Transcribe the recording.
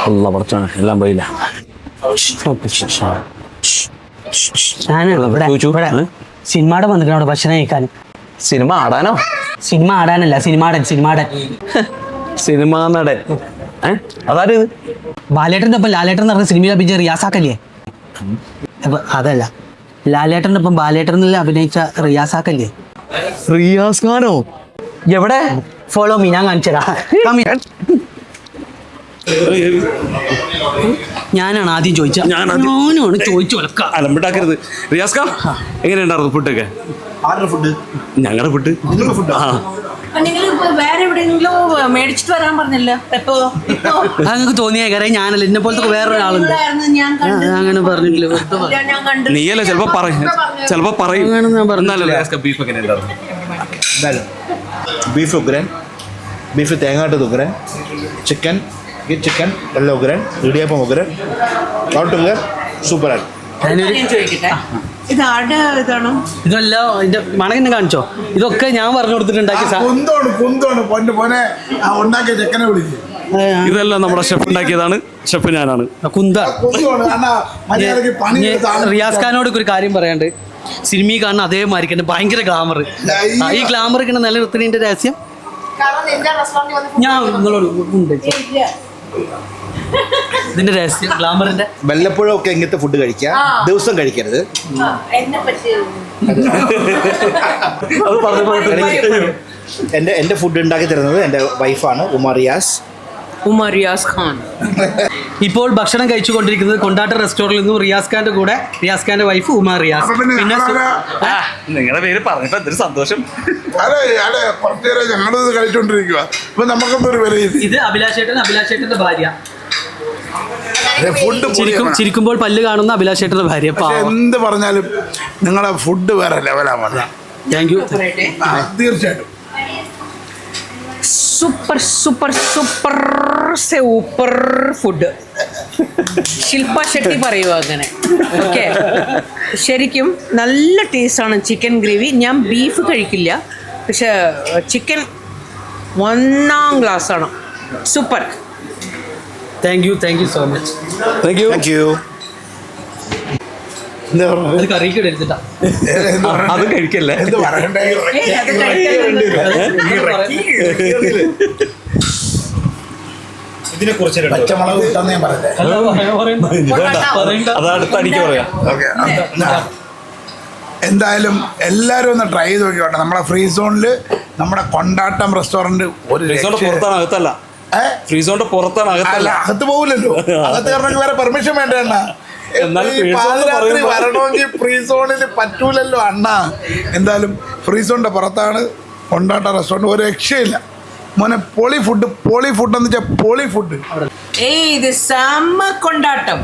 അല്ല പറച്ചാണ് എല്ലാം പോയില്ല. സിനിമയുടെ വന്നിട്ട് അവിടെ ഭക്ഷണം കഴിക്കാൻ. സിനിമ ആടാനോ? സിനിമ ആടാനല്ല, സിനിമാടൻ. സിനിമ നടൻ അതാര്? ബാലേട്ടൻ്റെ ഒപ്പം ലാലേട്ടൻ എന്ന് പറഞ്ഞ സിനിമയിൽ അഭിനയിച്ച റിയാസാക്കല്ലേ? അപ്പൊ അതല്ല, ലാലേട്ടൻ്റെ ഒപ്പം ബാലേട്ടൻ എന്നിൽ അഭിനയിച്ച റിയാസാക്കല്ലേ? റിയാസ് ഖാനോ? എവിടെ? ഫോളോ മീ, ഞാൻ കാണിച്ചതാ. ഞാനാണ് ആദ്യം ചോദിച്ചത്. ഞാനാണ് ചോദിച്ചു അലമ്പിട്ടാക്കരുത്. റിയാസ് ഖാൻ എങ്ങനെയുണ്ടായിരുന്നു ഫുഡൊക്കെ? ഞങ്ങളുടെ ഫുഡ് വേറെ എവിടെയെങ്കിലും മേടിച്ചിട്ട് വരാൻ പറഞ്ഞല്ലോ. നിങ്ങൾക്ക് തോന്നിയ കാര്യം ഞാനല്ല, എന്നെ പോലത്തെ വേറൊരാളുണ്ട്. അങ്ങനെ പറഞ്ഞിട്ടില്ല, നീയല്ലേ ചിലപ്പോ പറയും. ബീഫ് ഒക്കെ ബീഫ് ഉഗ്രൻ, ബീഫ് തേങ്ങാട്ടത് ഉഗ്രൻ, ചിക്കൻ എല്ലാം ഉഗ്രൻ, ഇടിയപ്പം ഉഗ്രൻ, സൂപ്പറാണ്. ഇതല്ല ഇതിന്റെ മണകിന്നെ കാണിച്ചോ? ഇതൊക്കെ ഞാൻ പറഞ്ഞു കൊടുത്തിട്ടുണ്ടാക്കിയ ഇതെല്ലാം നമ്മുടെ ഷെഫ് ഉണ്ടാക്കിയതാണ്. ഷെഫ് ഞാനാണ്. റിയാസ് ഖാനോട് ഒരു കാര്യം പറയാണ്ട്, സിനിമയിൽ കാണുന്ന അതേമാതിരി തന്നെ ഭയങ്കര ഗ്ലാമർ. ഈ ഗ്ലാമർ ഇങ്ങനെ നിലനിർത്തുന്നതിന്റെ രഹസ്യം ഞാൻ നിങ്ങളോട് ഉണ്ട്. ഇതിന്റെ രഹസ്യം ഗ്ലാമറിന്റെ വല്ലപ്പോഴും ഒക്കെ ഇങ്ങനത്തെ ഫുഡ് കഴിക്കുക, ദിവസം കഴിക്കരുത്. എന്റെ ഫുഡ് ഉണ്ടാക്കി തരുന്നത് എന്റെ വൈഫാണ് ഉമർ റിയാസ് ഖാൻ. ഇപ്പോൾ ഭക്ഷണം കഴിച്ചുകൊണ്ടിരിക്കുന്നത് കൊണ്ടാട്ട റെസ്റ്റോറന്റിൽ നിന്നും റിയാസ് ഖാന്റെ കൂടെ റിയാസ് ഖാന്റെ വൈഫ് ഉമർ റിയാസ്. പിന്നെ നിങ്ങളുടെ പേര് പറഞ്ഞപ്പോ എന്തൊരു സന്തോഷം. ഞങ്ങളത് കഴിച്ചോണ്ടിരിക്കുക. ഇത് അഭിലാഷേട്ടന്റെ ഭാര്യ. ഫുഡ് ചിരിക്കുമ്പോൾ പല്ല് കാണുന്ന അഭിലാഷേട്ടന്റെ ഭാര്യ. എന്ത് പറഞ്ഞാലും നിങ്ങളുടെ ഫുഡ് വേറെ ലെവലാണ്. Thank you. തീർച്ചയായിട്ടും super super super super food. Shilpa Shetty പറയുക അങ്ങനെ. ഓക്കെ, ശരിക്കും നല്ല ടേസ്റ്റാണ് ചിക്കൻ ഗ്രേവി. ഞാൻ ബീഫ് കഴിക്കില്ല, പക്ഷെ ചിക്കൻ 1 ക്ലാസ്സാണ്. Super. Thank you so much. Thank you. കറിക്ക് എടുത്തിട്ടാ അത് കഴിക്കല്ലേ? പച്ചമുളക് കിട്ടാന്ന് ഞാൻ പറഞ്ഞേ. അത് അടുത്തടിക്ക് പറയാം. എന്തായാലും എല്ലാവരും ഒന്ന് ട്രൈ ചെയ്ത് നോക്കിക്കോട്ടെ. നമ്മുടെ ഫ്രീ സോണിൽ നമ്മുടെ കൊണ്ടാട്ടം റെസ്റ്റോറൻറ്റ് പുറത്താണ്, അകത്തല്ല. ഫ്രീസോണിന്റെ പുറത്താണ്, അല്ല അകത്ത് പോകില്ലല്ലോ. അകത്ത് കാരണം വേറെ പെർമിഷൻ വേണ്ട അണ്ണ. പാതിരാത്രി വരണമെങ്കിൽ ഫ്രീ സോണിൽ പറ്റൂലല്ലോ അണ്ണ. എന്തായാലും ഫ്രീ സോണിന്റെ പുറത്താണ് കൊണ്ടാട്ട റെസ്റ്റോറൻറ്റ്. ഒരു രക്ഷയില്ല മോനെ. പൊളി ഫുഡ് എന്ന് വെച്ചാൽ പൊളി ഫുഡ്. ഇത് സെമ്മ കൊണ്ടാട്ടം.